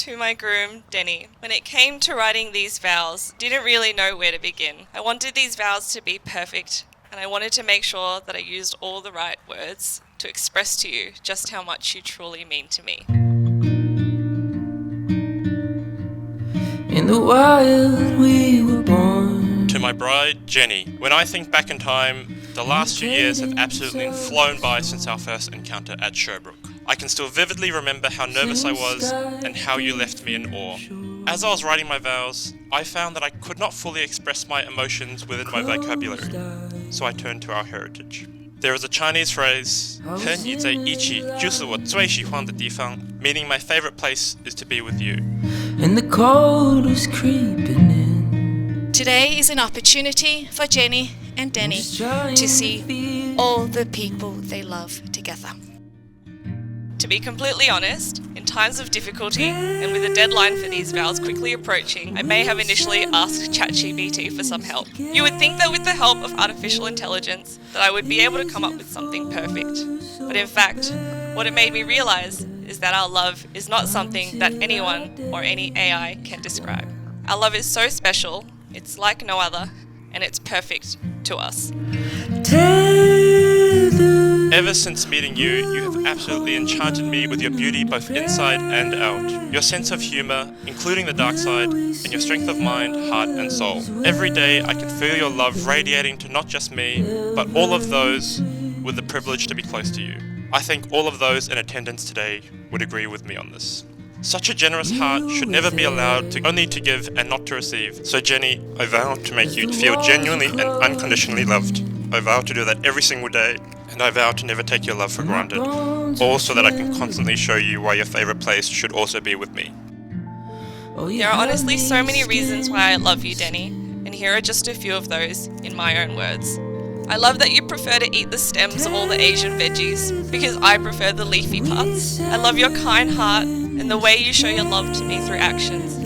To my groom, Denny. When it came to writing these vows, didn't really know where to begin. I wanted these vows to be perfect, and I wanted to make sure that I used all the right words to express to you just how much you truly mean to me. In the wild we were born. To my bride, Jenny. When I think back in time, the last few years have absolutely flown by since our first encounter at Sherbrooke. I can still vividly remember how nervous I was and how you left me in awe. As I was writing my vows, I found that I could not fully express my emotions within my vocabulary, so I turned to our heritage. There is a Chinese phrase, 和你在一起就是我最喜欢的地方, meaning my favorite place is to be with you. And the cold was creeping in. Today is an opportunity for Jenny and Denny to see all the people they love together. To be completely honest, in times of difficulty, and with a deadline for these vows quickly approaching, I may have initially asked ChatGPT for some help. You would think that with the help of artificial intelligence, that I would be able to come up with something perfect. But in fact, what it made me realise is that our love is not something that anyone or any AI can describe. Our love is so special, it's like no other, and it's perfect to us. Ever since meeting you, you have absolutely enchanted me with your beauty both inside and out. Your sense of humour, including the dark side, and your strength of mind, heart and soul. Every day I can feel your love radiating to not just me, but all of those with the privilege to be close to you. I think all of those in attendance today would agree with me on this. Such a generous heart should never be allowed to only to give and not to receive. So Jenny, I vow to make you feel genuinely and unconditionally loved. I vow to do that every single day, and I vow to never take your love for granted, all so that I can constantly show you why your favourite place should also be with me. There are honestly so many reasons why I love you, Denny, and here are just a few of those in my own words. I love that you prefer to eat the stems of all the Asian veggies, because I prefer the leafy parts. I love your kind heart and the way you show your love to me through actions,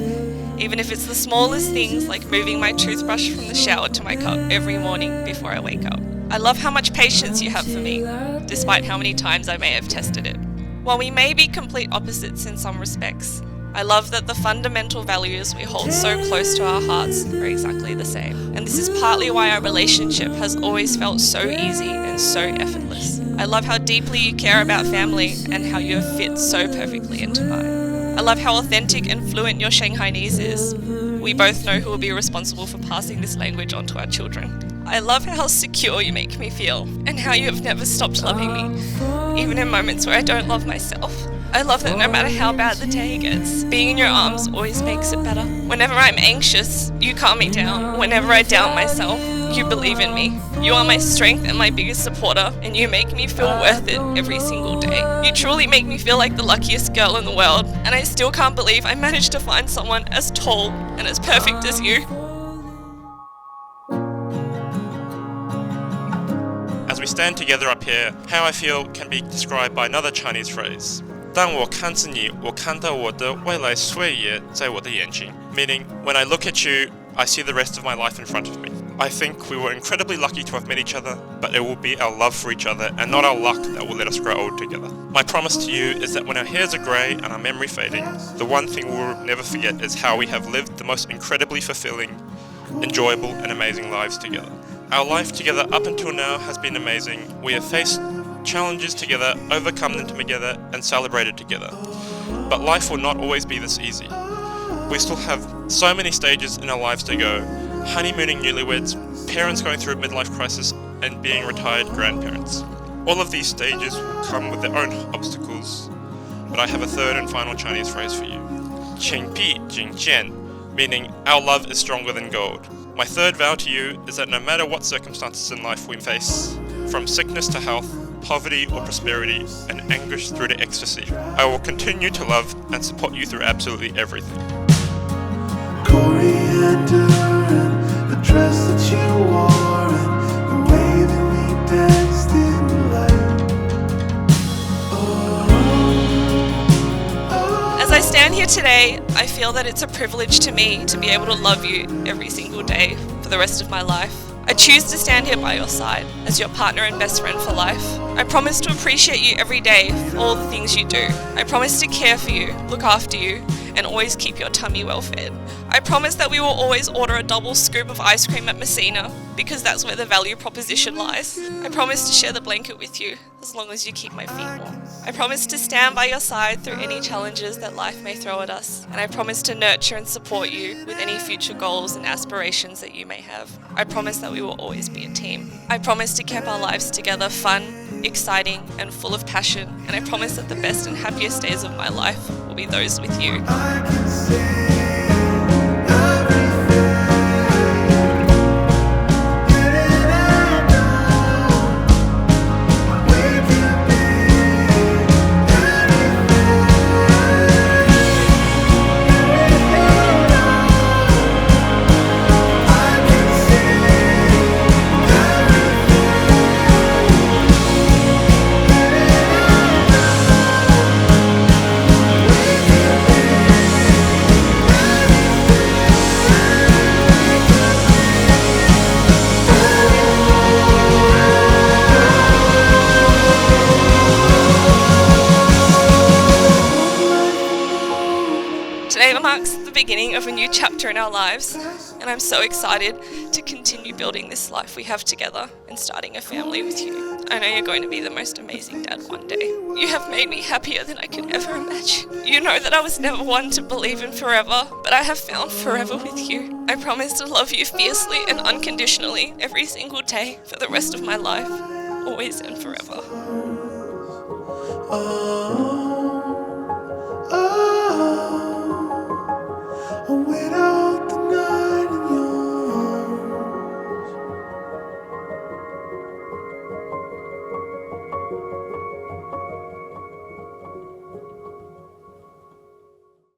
even if it's the smallest things like moving my toothbrush from the shower to my cup every morning before I wake up. I love how much patience you have for me, despite how many times I may have tested it. While we may be complete opposites in some respects, I love that the fundamental values we hold so close to our hearts are exactly the same. And this is partly why our relationship has always felt so easy and so effortless. I love how deeply you care about family and how you have fit so perfectly into mine. I love how authentic and fluent your Shanghainese is. We both know who will be responsible for passing this language on to our children. I love how secure you make me feel and how you have never stopped loving me, even in moments where I don't love myself. I love that no matter how bad the day gets, being in your arms always makes it better. Whenever I'm anxious, you calm me down. Whenever I doubt myself, you believe in me. You are my strength and my biggest supporter, and you make me feel worth it every single day. You truly make me feel like the luckiest girl in the world, and I still can't believe I managed to find someone as tall and as perfect as you. As we stand together up here, how I feel can be described by another Chinese phrase. 当我看着你，我看到我的未来岁月在我的眼睛. Meaning, when I look at you, I see the rest of my life in front of me. I think we were incredibly lucky to have met each other, but it will be our love for each other and not our luck that will let us grow old together. My promise to you is that when our hairs are grey and our memory fading, the one thing we will never forget is how we have lived the most incredibly fulfilling, enjoyable and amazing lives together. Our life together up until now has been amazing. We have faced challenges together, overcome them together and celebrated together. But life will not always be this easy. We still have so many stages in our lives to go. Honeymooning newlyweds, parents going through a midlife crisis and being retired grandparents. All of these stages will come with their own obstacles, but I have a third and final Chinese phrase for you. 情比金坚, meaning our love is stronger than gold. My third vow to you is that no matter what circumstances in life we face, from sickness to health, poverty or prosperity, and anguish through to ecstasy, I will continue to love and support you through absolutely everything. Coriander and the dress that you wore and the way that we danced in the light. As I stand here today, I feel that it's a privilege to me to be able to love you every single day for the rest of my life. I choose to stand here by your side as your partner and best friend for life. I promise to appreciate you every day for all the things you do. I promise to care for you, look after you, and always keep your tummy well fed. I promise that we will always order a double scoop of ice cream at Messina, because that's where the value proposition lies. I promise to share the blanket with you, as long as you keep my feet warm. I promise to stand by your side through any challenges that life may throw at us, and I promise to nurture and support you with any future goals and aspirations that you may have. I promise that we will always be a team. I promise to keep our lives together fun, exciting, and full of passion, and I promise that the best and happiest days of my life will be those with you. I can say Today marks the beginning of a new chapter in our lives, and I'm so excited to continue building this life we have together and starting a family with you. I know you're going to be the most amazing dad one day. You have made me happier than I could ever imagine. You know that I was never one to believe in forever, but I have found forever with you. I promise to love you fiercely and unconditionally every single day for the rest of my life, always and forever. oh.